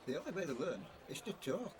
The only way to learn is to talk.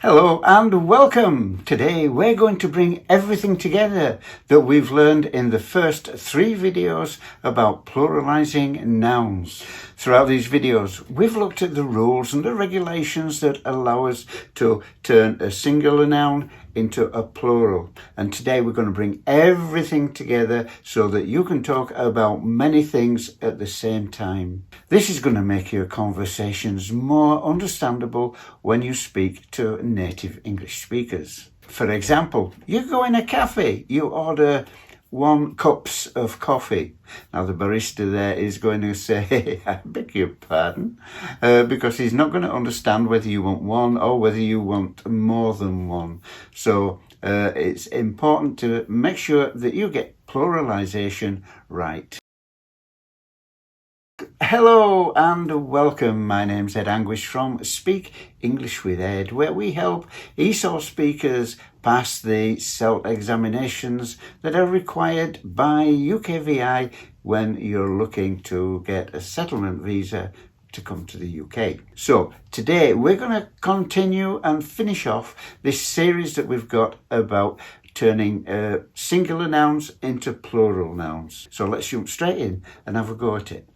Hello and welcome. Today we're going to bring everything together that we've learned in the first 3 videos about pluralizing nouns. Throughout these videos we've looked at the rules and the regulations that allow us to turn a singular noun into a plural, and today we're going to bring everything together so that you can talk about many things at the same time. This is going to make your conversations more understandable when you speak to native English speakers. For example, you go in a cafe, you order 1 cups of coffee. Now the barista there is going to say, I beg your pardon, because he's not going to understand whether you want 1 or whether you want more than 1. So it's important to make sure that you get pluralization right. Hello and welcome. My name's Ed Anguish from Speak English with Ed, where we help ESOL speakers pass the SELT examinations that are required by UKVI when you're looking to get a settlement visa to come to the UK. So today we're going to continue and finish off this series that we've got about turning singular nouns into plural nouns. So let's jump straight in and have a go at it.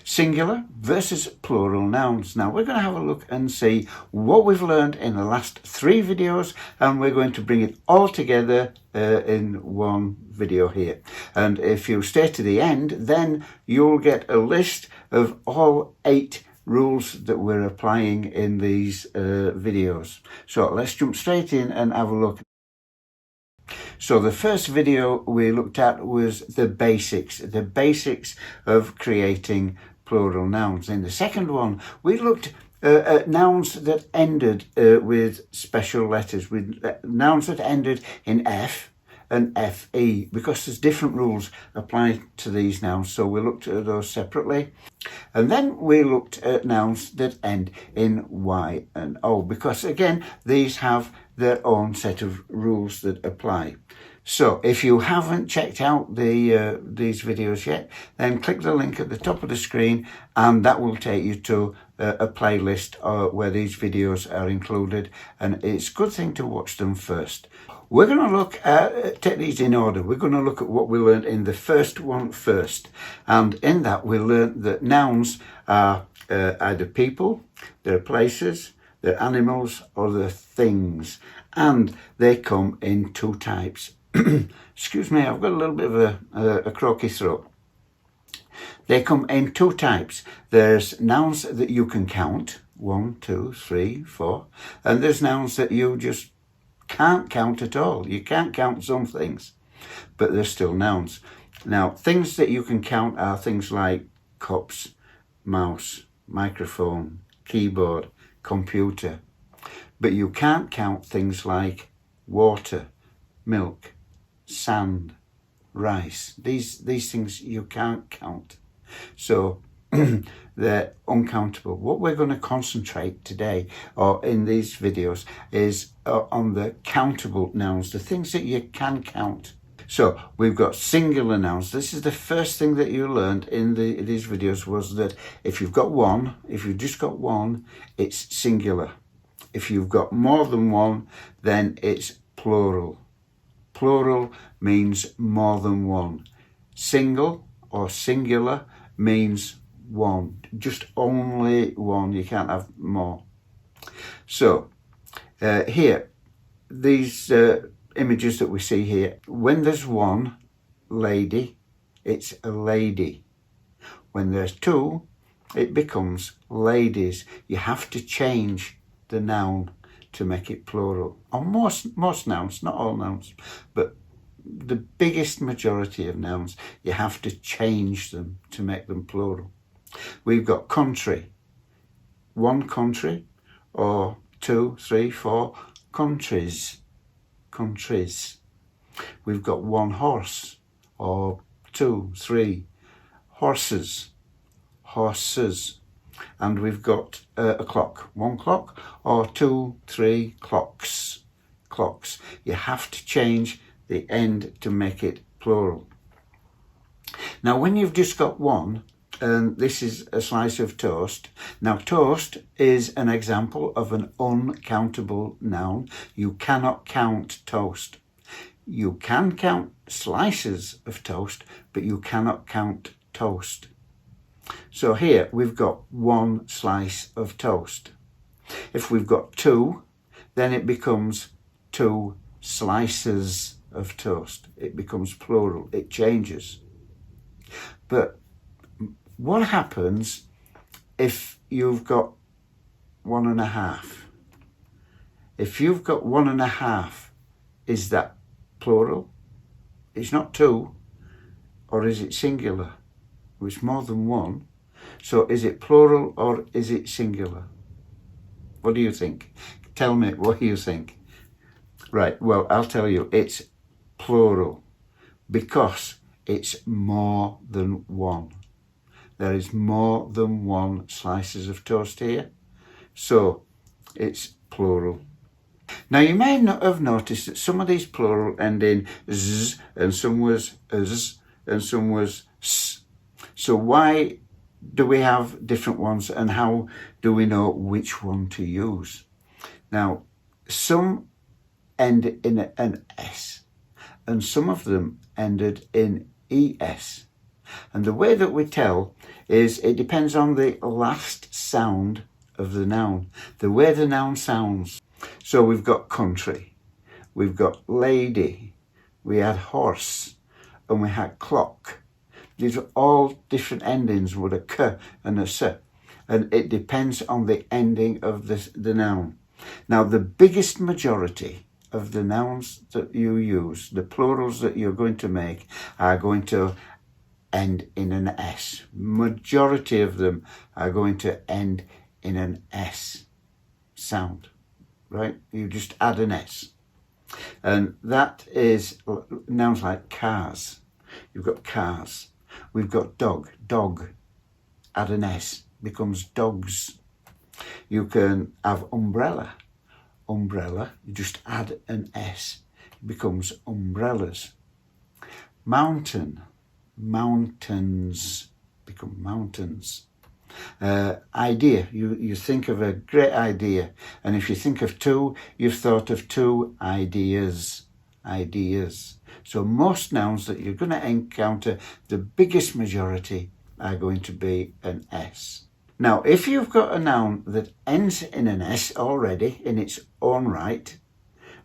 Singular versus plural nouns. Now we're going to have a look and see what we've learned in the last 3 videos, and we're going to bring it all together in one video here. And if you stay to the end, then you'll get a list of all 8 rules that we're applying in these videos. So let's jump straight in and have a look. So the first video we looked at was the basics of creating plural nouns. In the second one, we looked at nouns that ended with special letters, with nouns that ended in F and FE, because there's different rules apply to these nouns. So we looked at those separately. And then we looked at nouns that end in Y and O, because again, these have their own set of rules that apply. So if you haven't checked out these videos yet, then click the link at the top of the screen and that will take you to a playlist where these videos are included, and it's a good thing to watch them first. We're going to look at, take these in order. We're going to look at what we learned in the first one first, and in that we learned that nouns are either people, they're places, they're animals, or they're things, and they come in 2 types. Excuse me, I've got a little bit of a croaky throat. They come in 2 types. There's nouns that you can count, 1, 2, 3, 4, and there's nouns that you just can't count at all. You can't count some things, but they're still nouns. Now, things that you can count are things like cups, mouse, microphone, keyboard, computer, but you can't count things like water, milk, sand, rice. These things you can't count. So they're uncountable. What we're going to concentrate today, or in these videos, is on the countable nouns, the things that you can count. So we've got singular nouns. This is the first thing that you learned in these videos, was that if you've just got one, it's singular. If you've got more than one, then it's plural. Plural means more than one. Single or singular means one, just only one. You can't have more. So here, these images that we see here, when there's 1 lady, it's a lady. When there's 2, it becomes ladies. You have to change the noun to make it plural. On most nouns, not all nouns, but the biggest majority of nouns, you have to change them to make them plural. We've got country, 1 country, or 2, 3, 4 countries. Countries. We've got 1 horse, or 2, 3 horses. Horses. And we've got a clock, 1 clock, or 2, 3 clocks. Clocks. You have to change the end to make it plural. Now, when you've just got one, and this is a slice of toast. Now, toast is an example of an uncountable noun. You cannot count toast. You can count slices of toast, but you cannot count toast. So here we've got one slice of toast. If we've got two, then it becomes two slices of toast. It becomes plural. It changes. But what happens if you've got 1.5? If you've got 1.5, is that plural? It's not two, or is it singular? It's more than one. So is it plural or is it singular? What do you think? Tell me what you think. Right, well, I'll tell you, it's plural because it's more than one. There is more than one slices of toast here, so it's plural. Now, you may not have noticed that some of these plural end in z, and some was z, and some was s. So why do we have different ones, and how do we know which one to use? Now, some end in an S, and some of them ended in ES. And the way that we tell is it depends on the last sound of the noun, the way the noun sounds. So we've got country, we've got lady, we had horse, and we had clock. These are all different endings with a k and a s, and it depends on the ending of the noun. Now, the biggest majority of the nouns that you use, the plurals that you're going to make, are going to end in an S. Majority of them are going to end in an S sound, right? You just add an S. And that is nouns like cars. You've got cars. We've got dog, dog. Add an S, becomes dogs. You can have umbrella, umbrella. You just add an S, it becomes umbrellas. Mountain, mountains, become mountains. Idea, you think of a great idea, and if you think of two, you've thought of two ideas, ideas. So most nouns that you're going to encounter, the biggest majority are going to be an S. Now, if you've got a noun that ends in an S already in its own right,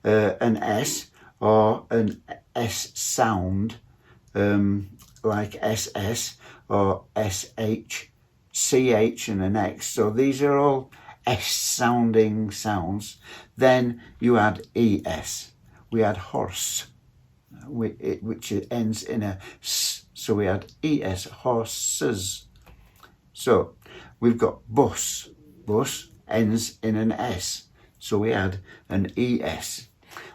an S or an S sound, like SS or SH, CH and an X, so these are all S sounding sounds, then you add ES. We add horse, which ends in a S, so we add ES, horses. So we've got bus, bus ends in an S, so we add an ES.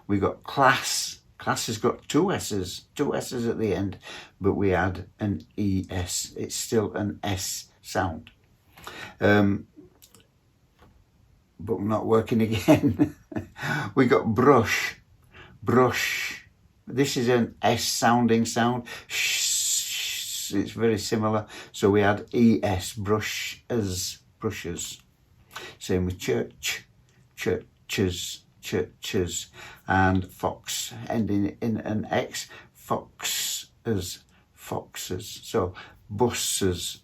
We got class, class has got two S's at the end, but we add an ES. It's still an S sound. But we're not working again. We got brush, brush. This is an S sounding sound. It's very similar. So we add ES, brushes, brushes. Same with church, churches, churches. And fox, ending in an X, foxes, foxes. So buses,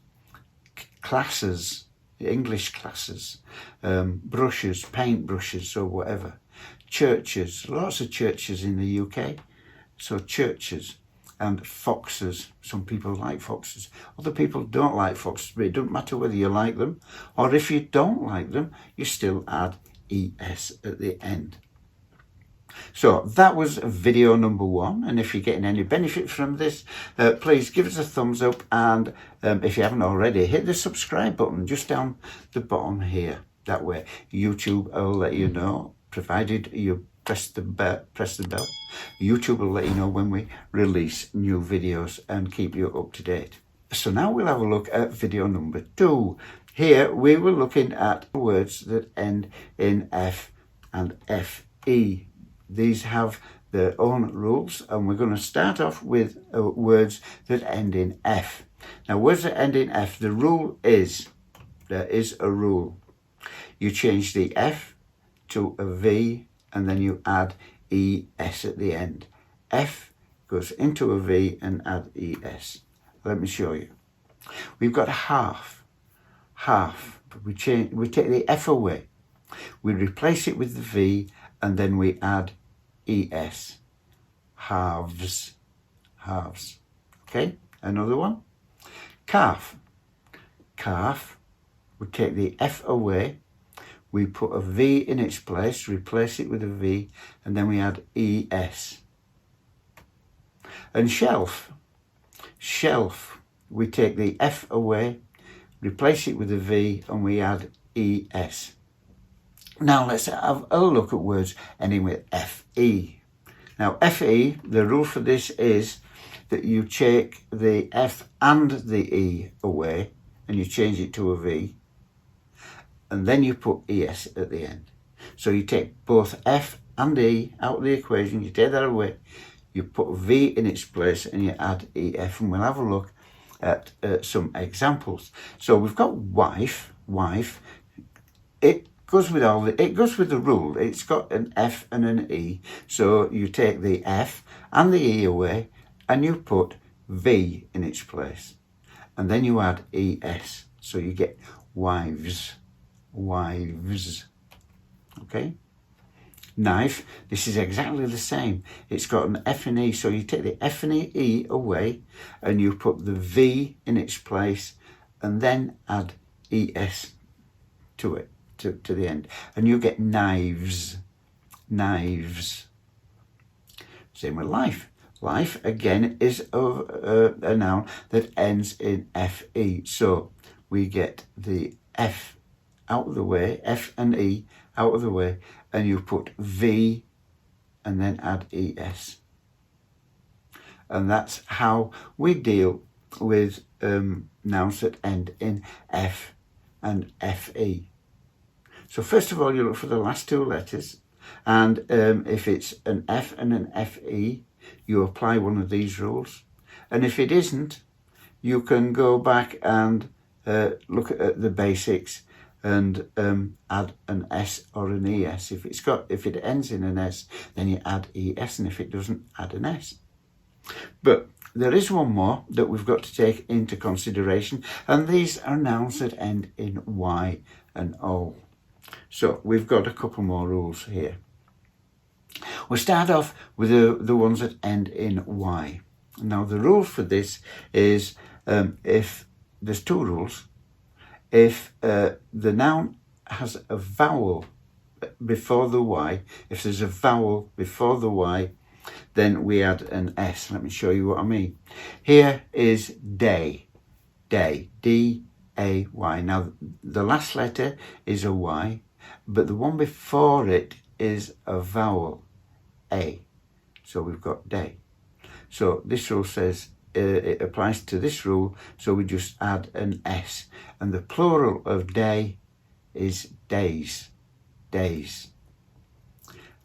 classes, English classes, brushes, paint brushes or whatever. Churches, lots of churches in the UK. So churches. And foxes, some people like foxes, other people don't like foxes, but it doesn't matter whether you like them or if you don't like them, you still add ES at the end. So that was video number 1, and if you're getting any benefit from this, please give us a thumbs up, and if you haven't already, hit the subscribe button just down the bottom here. That way YouTube will let you know, provided you press the bell. YouTube will let you know when we release new videos and keep you up to date. So now we'll have a look at video number 2. Here we were looking at words that end in F and FE. These have their own rules, and we're going to start off with words that end in F. Now, words that end in F, the rule is, there is a rule. You change the F to a V and then you add ES at the end. F goes into a V and add ES. Let me show you. We've got half. We take the F away. We replace it with the V and then we add ES. Halves. Okay, another one. Calf. We take the F away. We put a V in its place, replace it with a V, and then we add ES. And shelf. We take the F away, replace it with a V, and we add ES. Now let's have a look at words ending with FE. Now FE, the rule for this is that you take the F and the E away and you change it to a V, and then you put ES at the end. So you take both F and E out of the equation, you take that away, you put a V in its place and you add EF, and we'll have a look at some examples. So we've got wife. It goes with the rule. It's got an F and an E. So you take the F and the E away and you put V in its place. And then you add ES. So you get wives. Okay? Knife, this is exactly the same. It's got an F and E, so you take the F and E away and you put the V in its place and then add ES to it, to the end. And you get knives. Same with life. Life, again, is a noun that ends in FE. So we get the F out of the way, F and E out of the way, and you put V and then add ES. And that's how we deal with nouns that end in F and FE. So first of all, you look for the last two letters, and if it's an F and an FE, you apply one of these rules. And if it isn't, you can go back and look at the basics and add an S or an ES. If it ends in an S, then you add ES, and if it doesn't, add an S. But there is one more that we've got to take into consideration, and these are nouns that end in Y and O. So we've got a couple more rules here. We'll start off with the ones that end in Y. Now the rule for this is if there's two rules. If the noun has a vowel before the Y, if there's a vowel before the Y, then we add an S. Let me show you what I mean. Here is day, D-A-Y. Now, the last letter is a Y, but the one before it is a vowel, A. So we've got day. So this rule says, it applies to this rule, so we just add an S. And the plural of day is days.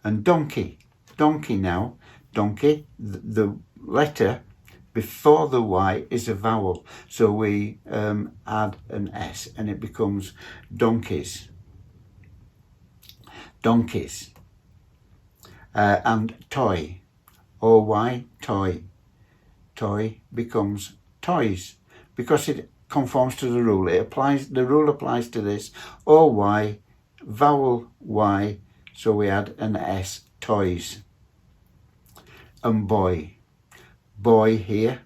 And donkey now. Donkey, the letter before the Y is a vowel, so we add an S and it becomes donkeys. And toy, O-Y, toy. Toy becomes toys because it conforms to the rule. The rule applies to this. O-Y, vowel Y, so we add an S, toys. And boy here,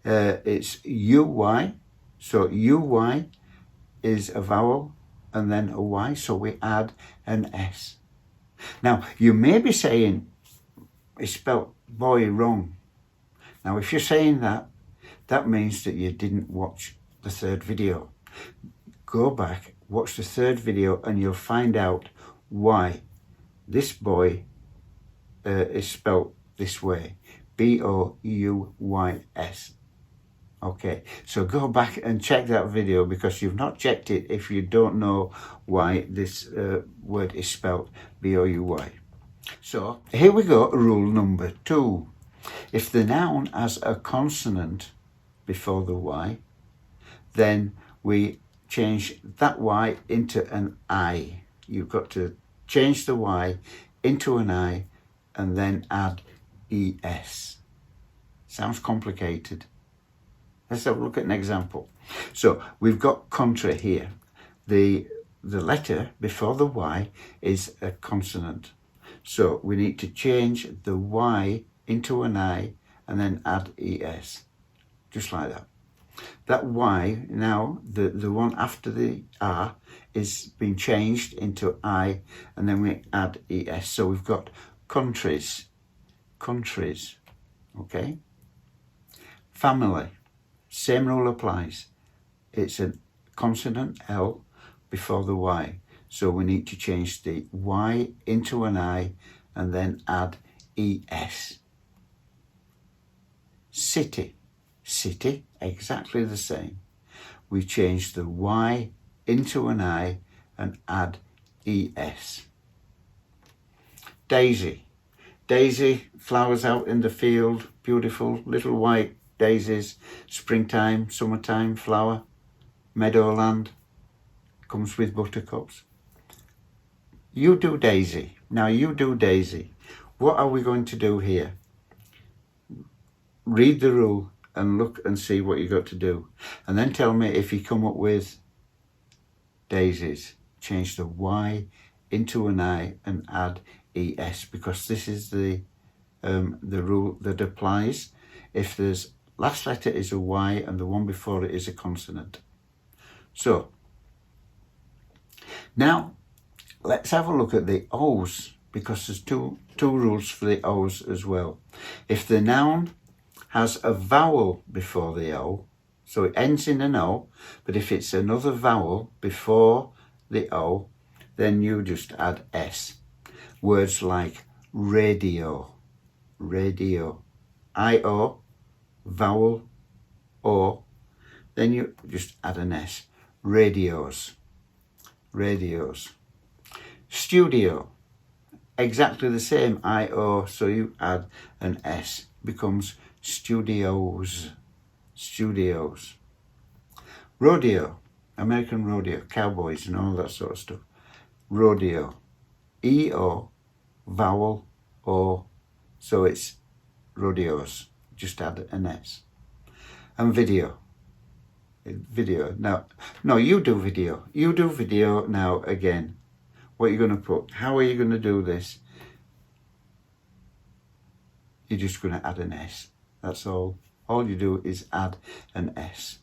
it's U-Y, so U-Y is a vowel and then a Y, so we add an S. Now, you may be saying, it's spelled boy wrong. Now, if you're saying that, that means that you didn't watch the third video. Go back, watch the third video, and you'll find out why this boy is spelled this way. B-O-U-Y-S. Okay, so go back and check that video because you've not checked it if you don't know why this word is spelled B-O-U-Y. So here we go, rule number 2. If the noun has a consonant before the Y, then we change that Y into an I. You've got to change the Y into an I and then add ES. Sounds complicated. Let's have a look at an example. So we've got country here. The letter before the Y is a consonant. So we need to change the Y into an I and then add ES. Just like that. That Y now, the one after the R, is being changed into I, and then we add ES. So we've got countries, okay? Family, same rule applies. It's a consonant L before the Y. So we need to change the Y into an I and then add ES. City, exactly the same. We change the Y into an I and add ES. Daisy, flowers out in the field, beautiful little white daisies, springtime, summertime flower, meadowland, comes with buttercups. You do daisy. Now you do daisy. What are we going to do here? Read the rule and look and see what you got to do. And then tell me if you come up with daisies. Change the Y into an I and add ES, because this is the rule that applies if the last letter is a Y and the one before it is a consonant. So now let's have a look at the O's, because there's two rules for the O's as well. If the noun has a vowel before the O, so it ends in an O, but if it's another vowel before the O, then you just add S. Words like radio, I-O, vowel, O, then you just add an S. Radios. Studio, exactly the same, I-O, so you add an S, becomes studios. Rodeo, American rodeo, cowboys and all that sort of stuff. Rodeo, E-O, vowel, O, so it's rodeos, just add an S. And video, no, you do video now again. What are you going to put? How are you going to do this? You're just going to add an S. That's all. All you do is add an S.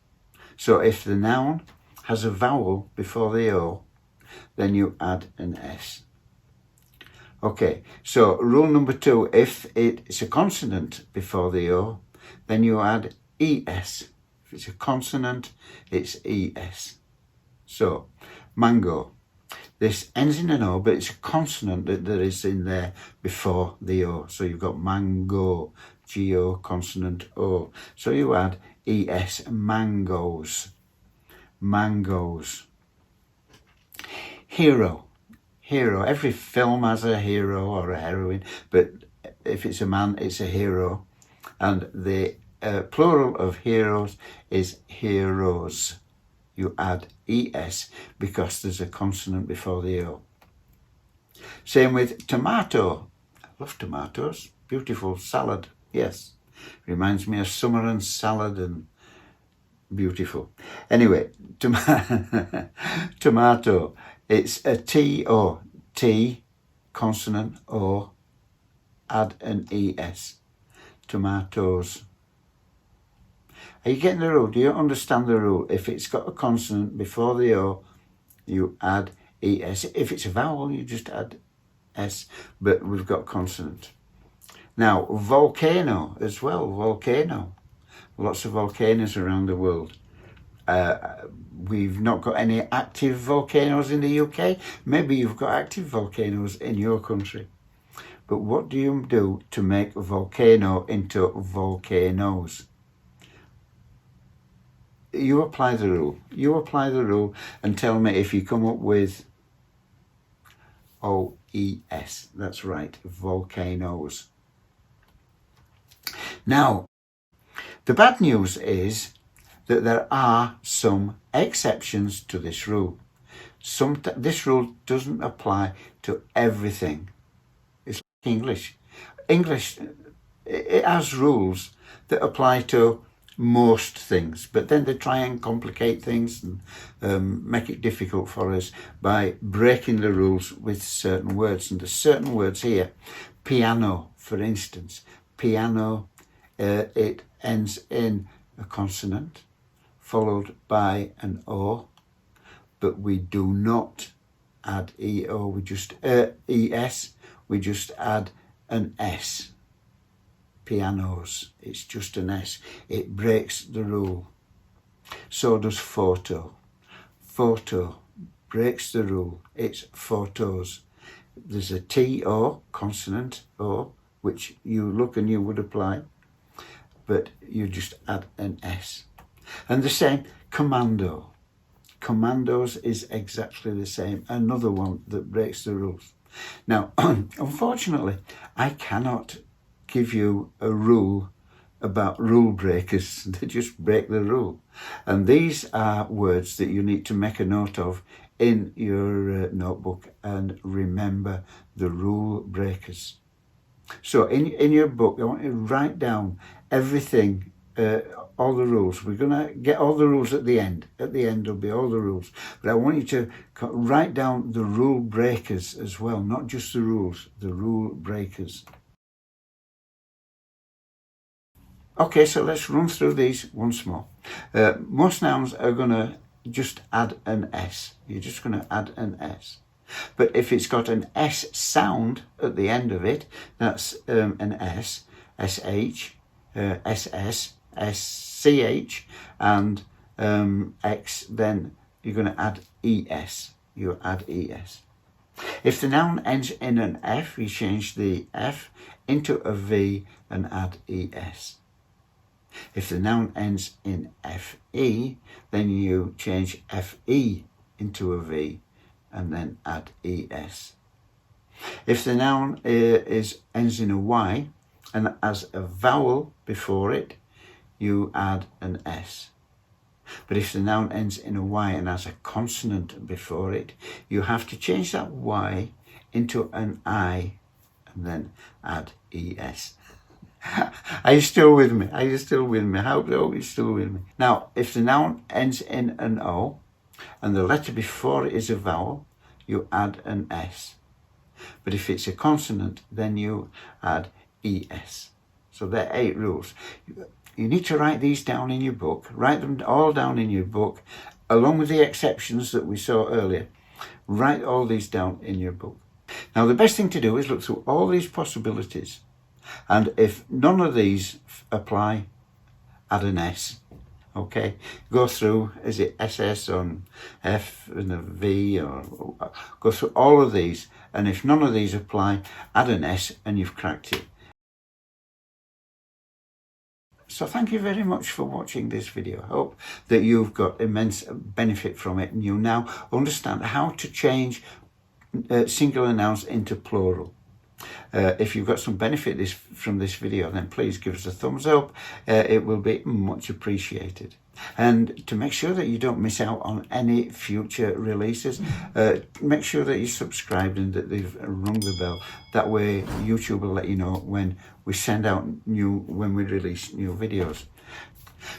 So if the noun has a vowel before the O, then you add an S. Okay, so rule number 2, if it's a consonant before the O, then you add ES. If it's a consonant, it's ES. So, mango. This ends in an O, but it's a consonant that is in there before the O. So you've got mango, G-O, consonant O. So you add ES, mangoes. Hero. Every film has a hero or a heroine, but if it's a man, it's a hero. And the plural of heroes is heroes. You add ES because there's a consonant before the O. Same with tomato. I love tomatoes. Beautiful salad. Yes. Reminds me of summer and salad and beautiful. Anyway, tomato. It's a T-O. T, consonant, O, add an ES. Tomatoes. Are you getting the rule? Do you understand the rule? If it's got a consonant before the O, you add ES. If it's a vowel, you just add S, but we've got consonant. Now, volcano as well, volcano. Lots of volcanoes around the world. We've not got any active volcanoes in the UK. Maybe you've got active volcanoes in your country. But what do you do to make volcano into volcanoes? You apply the rule and tell me if you come up with OES. That's right, volcanoes. Now, the bad news is that there are some exceptions to this rule. This rule doesn't apply to everything. It's like English. English, it has rules that apply to most things, but then they try and complicate things and make it difficult for us by breaking the rules with certain words. And there's certain words here. Piano, for instance. Piano, it ends in a consonant followed by an O, but we do not add EO, we just ES, we just add an S. Pianos, it's just an S. It breaks the rule. So does photo. Photo breaks the rule. It's photos. There's a T-O, consonant O, which you look and you would apply, but you just add an S. And the same, commando. Commandos is exactly the same. Another one that breaks the rules. Now, unfortunately, I cannot give you a rule about rule breakers. They just break the rule. And these are words that you need to make a note of in your notebook and remember the rule breakers. So in your book, I want you to write down everything, all the rules. We're going to get all the rules at the end. At the end will be all the rules. But I want you to write down the rule breakers as well, not just the rules, the rule breakers. Okay, so let's run through these once more. Most nouns are going to just add an S. You're just going to add an S. But if it's got an S sound at the end of it, that's an S, SH, SS, SCH, and X, then you're going to add ES. You add ES. If the noun ends in an F, you change the F into a V and add ES. If the noun ends in FE, then you change FE into a V and then add ES. If the noun ends in a Y and has a vowel before it, you add an S. But if the noun ends in a Y and has a consonant before it, you have to change that Y into an I and then add ES. Are you still with me? Are you still with me? I hope you're still with me. Now, if the noun ends in an O and the letter before it is a vowel, you add an S. But if it's a consonant, then you add ES. So there are 8 rules. You need to write these down in your book. Write them all down in your book, along with the exceptions that we saw earlier. Write all these down in your book. Now, the best thing to do is look through all these possibilities. And if none of these apply, add an S. Okay, go through, is it SS on F and a V, or go through all of these, and if none of these apply, add an S and you've cracked it. So thank you very much for watching this video. I hope that you've got immense benefit from it and you now understand how to change singular nouns into plural. If you've got some benefit from this video, then please give us a thumbs up. It will be much appreciated. And to make sure that you don't miss out on any future releases, make sure that you're subscribed and that they've rung the bell. That way YouTube will let you know when we when we release new videos.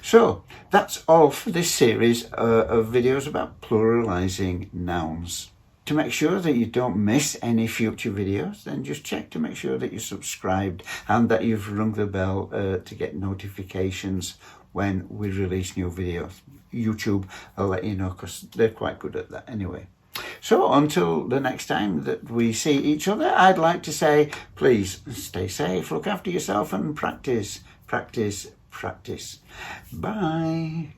So that's all for this series of videos about pluralizing nouns. To make sure that you don't miss any future videos, then just check to make sure that you're subscribed and that you've rung the bell to get notifications when we release new videos. YouTube will let you know because they're quite good at that anyway. So until the next time that we see each other, I'd like to say, please stay safe, look after yourself and practice, practice, practice. Bye.